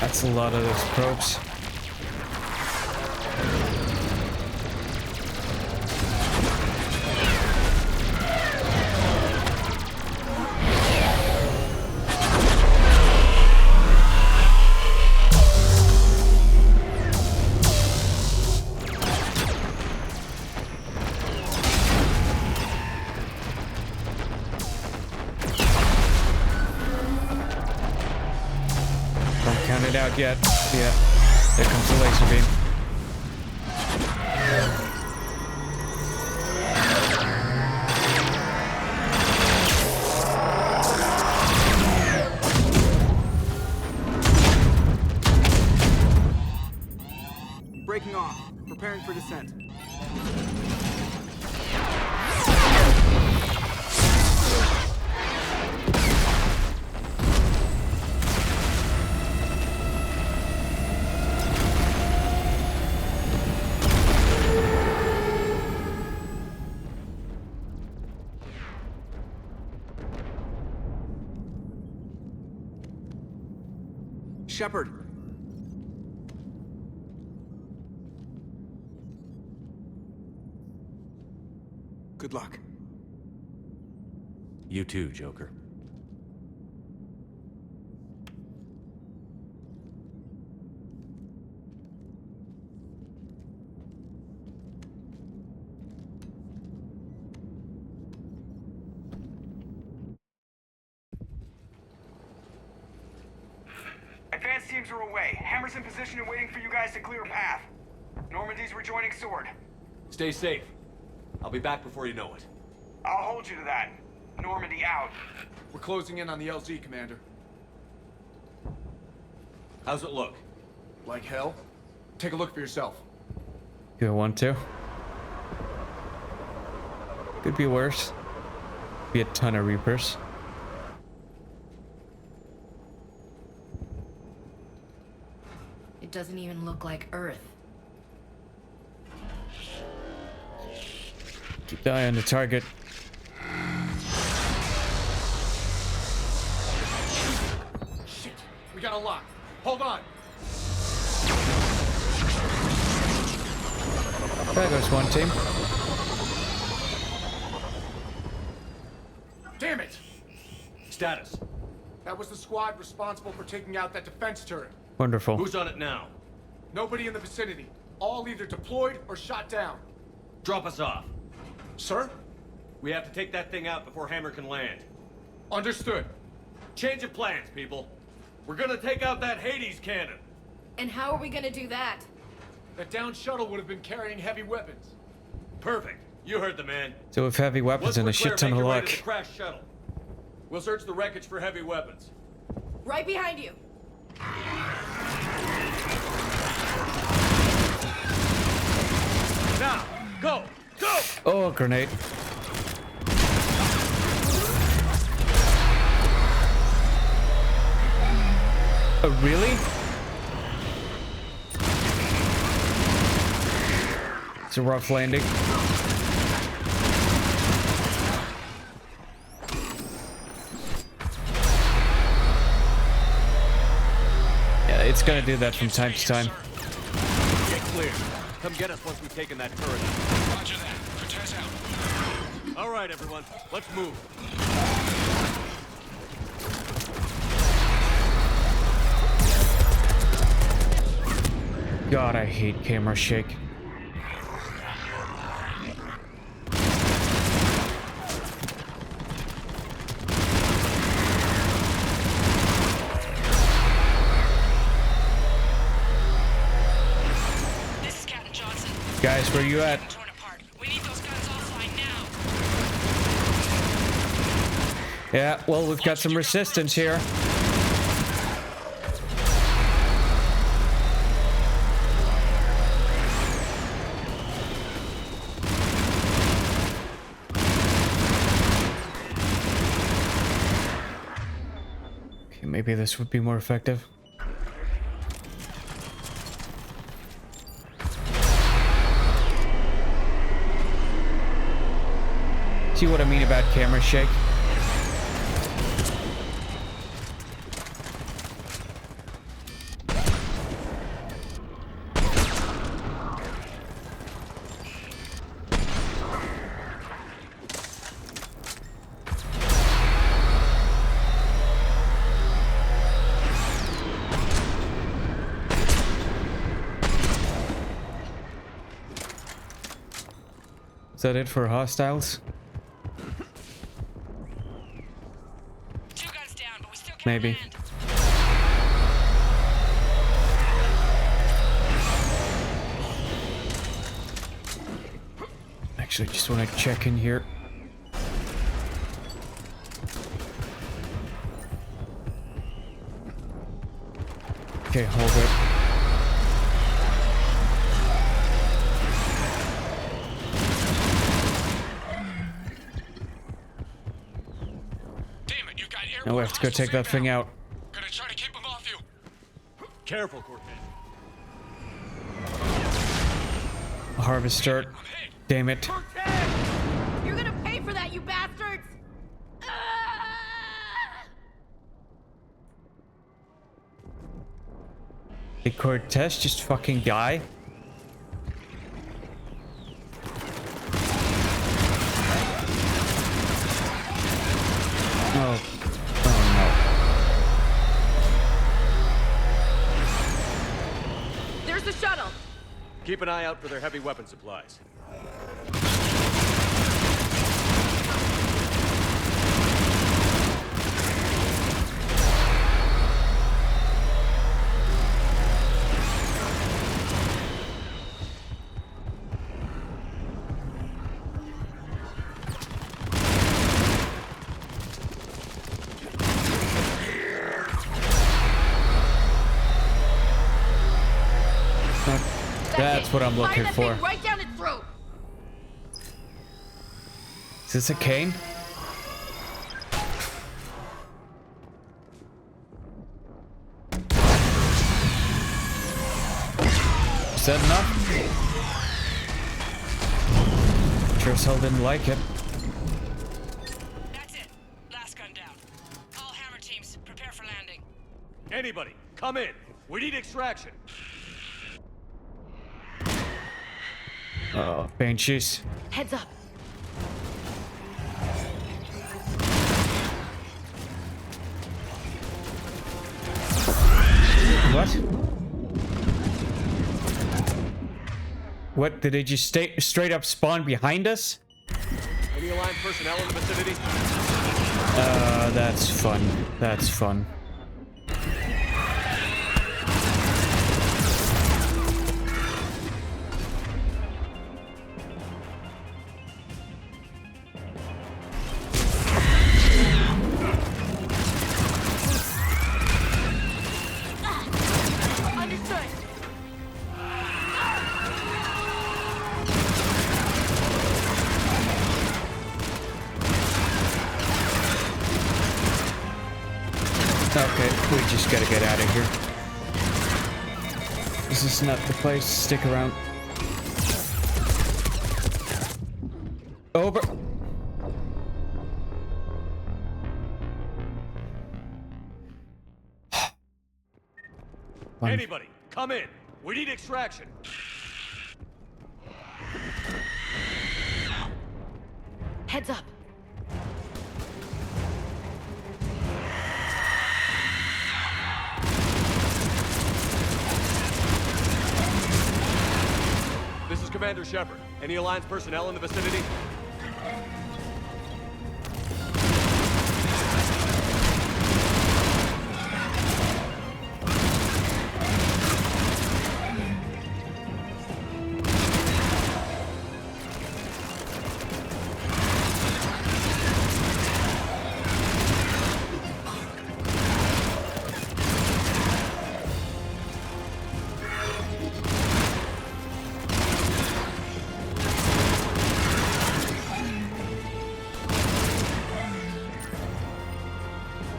A: That's a lot of those probes.
B: Yet. Yeah, there comes the laser beam.
J: Breaking off. Preparing for descent. Shepard. Good luck.
E: You too, Joker.
J: Advanced teams are away. Hammer's in position and waiting for you guys to clear a path. Normandy's rejoining Sword.
I: Stay safe. I'll be back before you know it.
J: I'll hold you to that. Normandy out.
P: We're closing in on the LZ, Commander.
I: How's it look?
P: Like hell? Take a look for yourself.
B: You want to? Could be worse. Be a ton of Reapers.
C: It doesn't even look like Earth.
B: Keep the eye on the target.
P: Shit! We got a lock. Hold on!
B: There goes one team.
P: Damn it!
I: Status.
P: That was the squad responsible for taking out that defense turret.
B: Wonderful.
I: Who's on it now?
P: Nobody in the vicinity. All either deployed or shot down.
I: Drop us off.
P: Sir?
I: We have to take that thing out before Hammer can land.
P: Understood.
I: Change of plans, people. We're gonna take out that Hades cannon.
C: And how are we gonna do that?
P: That downed shuttle would have been carrying heavy weapons.
I: Perfect. You heard the man.
B: So with heavy weapons and a shit ton of luck.
I: The crash shuttle. We'll search the wreckage for heavy weapons.
C: Right behind you.
I: Now, go! Go!
B: Oh, grenade. Oh, really? It's a rough landing.
A: It's gonna do that from time to time.
I: Get clear. Come get us once we've taken that turret.
Q: Roger that. Cortez out.
I: All right, everyone. Let's move.
A: God, I hate camera shake. Guys, where you at? Yeah, well, we've got some resistance here. Okay, maybe this would be more effective. See what I mean about camera shake? Is that it for hostiles? Maybe. Actually, just want to check in here. Okay, hold it. Now we have to go take that thing out.
Q: Gonna try to keep him off you.
I: Careful, Cortez.
A: Harvester. Damn it.
R: You're gonna pay for that, you bastards!
A: Did Cortez just fucking die? Oh.
R: There's the shuttle.
I: Keep an eye out for their heavy weapon supplies.
A: That's what I'm looking for.
R: Right down its throat.
A: Is this a cane? Is that enough? Sure as hell didn't like it.
S: That's it. Last gun down. All hammer teams, prepare for landing.
I: Anybody, come in. We need extraction.
A: Oh, Banshees.
R: Heads up.
A: What? What? Did they just straight up spawn behind us?
I: Any aligned personnel in the vicinity?
A: That's fun. That's fun. Okay, we just gotta get out of here. This is not the place. Stick around. Over. Fine.
I: Anybody, come in. We need extraction.
C: Heads up.
I: This is Commander Shepard. Any Alliance personnel in the vicinity?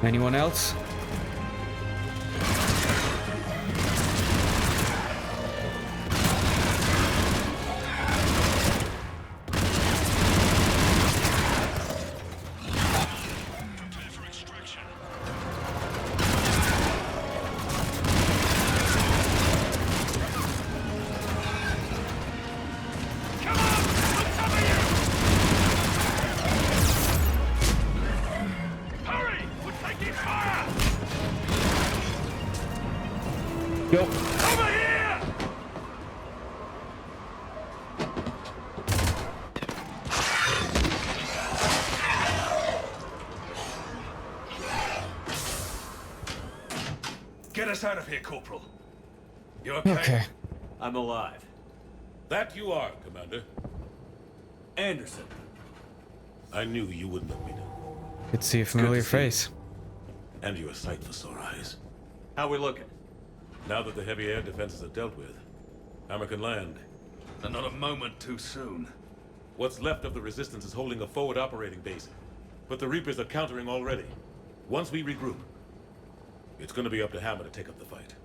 A: Anyone else? Go.
Q: Over here! Get us out of here, Corporal. You okay?
A: Okay.
E: I'm alive.
N: That you are, Commander.
E: Anderson.
N: I knew you wouldn't let me down.
A: Could see a familiar face.
N: And you're a sight for sore eyes.
E: How we looking?
N: Now that the heavy air defenses are dealt with, Hammer can land.
Q: And not a moment too soon.
N: What's left of the Resistance is holding a forward operating base. But the Reapers are countering already. Once we regroup, it's gonna be up to Hammer to take up the fight.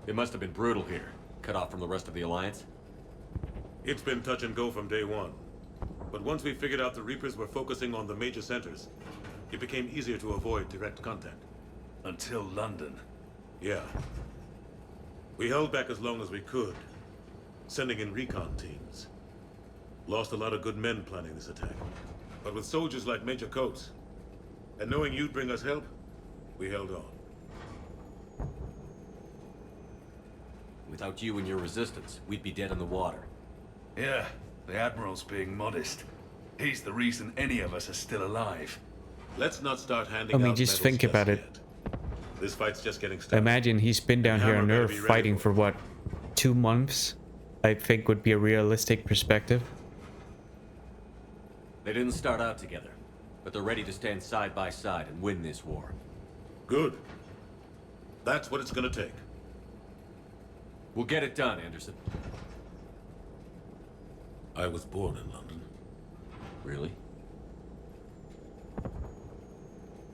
E: It must have been brutal here. Cut off from the rest of the Alliance.
N: It's been touch and go from day one. But once we figured out the Reapers were focusing on the major centers, it became easier to avoid direct contact.
Q: Until London.
N: Yeah. We held back as long as we could, sending in recon teams. Lost a lot of good men planning this attack. But with soldiers like Major Coates, and knowing you'd bring us help, we held on.
E: Without you and your resistance, we'd be dead in the water.
Q: Yeah, the Admiral's being modest. He's the reason any of us are still alive.
N: Let's not start handing
A: I mean,
N: out
A: just
N: medals
A: think about it.
N: yet. This fight's just getting started.
A: Imagine he's been down here on Earth fighting for what, 2 months? I think would be a realistic perspective.
E: They didn't start out together, but they're ready to stand side by side and win this war.
N: Good. That's what it's gonna take.
E: We'll get it done, Anderson.
N: I was born in London.
E: Really?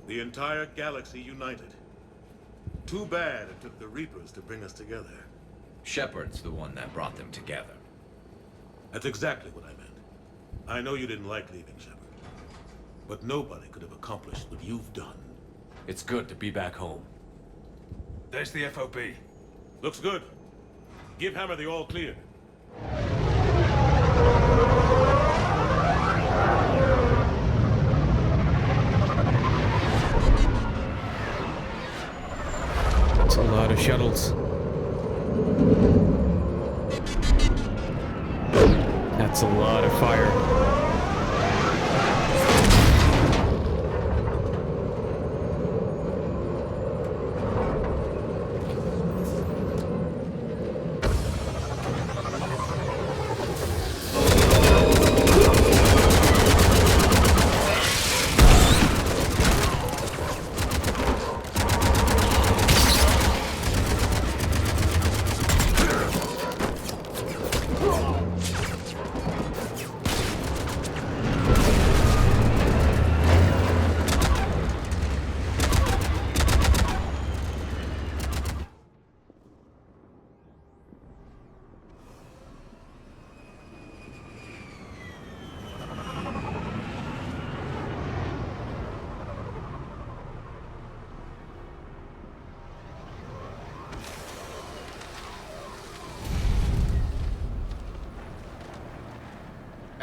N: The entire galaxy united. Too bad it took the Reapers to bring us together.
D: Shepard's the one that brought them together.
N: That's exactly what I meant. I know you didn't like leaving, Shepard. But nobody could have accomplished what you've done.
E: It's good to be back home.
Q: There's the FOB.
N: Looks good. Give Hammer the all clear.
A: It's a lot of shuttles. That's a lot of fire.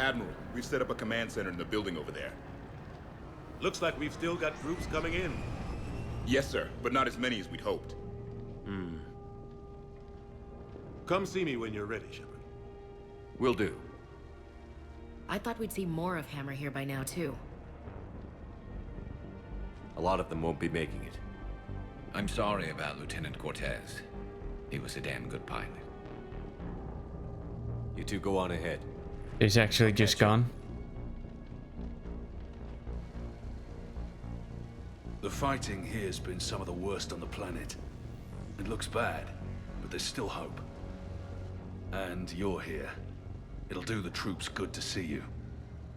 T: Admiral, we've set up a command center in the building over there.
N: Looks like we've still got troops coming in.
T: Yes, sir, but not as many as we'd hoped.
N: Come see me when you're ready, Shepard.
E: Will do.
U: I thought we'd see more of Hammer here by now, too.
E: A lot of them won't be making it.
D: I'm sorry about Lieutenant Cortez. He was a damn good pilot.
E: You two go on ahead.
A: He's actually just gone.
Q: The fighting here's been some of the worst on the planet. It looks bad, but there's still hope. And you're here. It'll do the troops good to see you.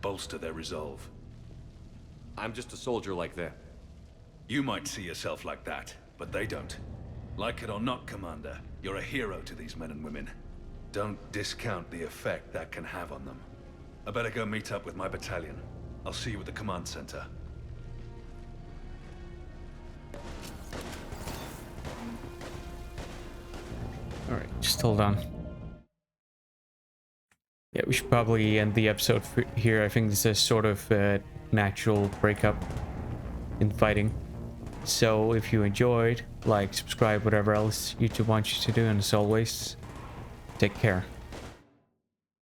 Q: Bolster their resolve.
E: I'm just a soldier like them.
Q: You might see yourself like that, but they don't. Like it or not, Commander, you're a hero to these men and women. Don't discount the effect that can have on them. I better go meet up with my battalion. I'll see you at the command center.
A: Alright, just hold on. Yeah, we should probably end the episode here. I think this is sort of a natural breakup in fighting. So if you enjoyed, like, subscribe, whatever else YouTube wants you to do, and as always, take care.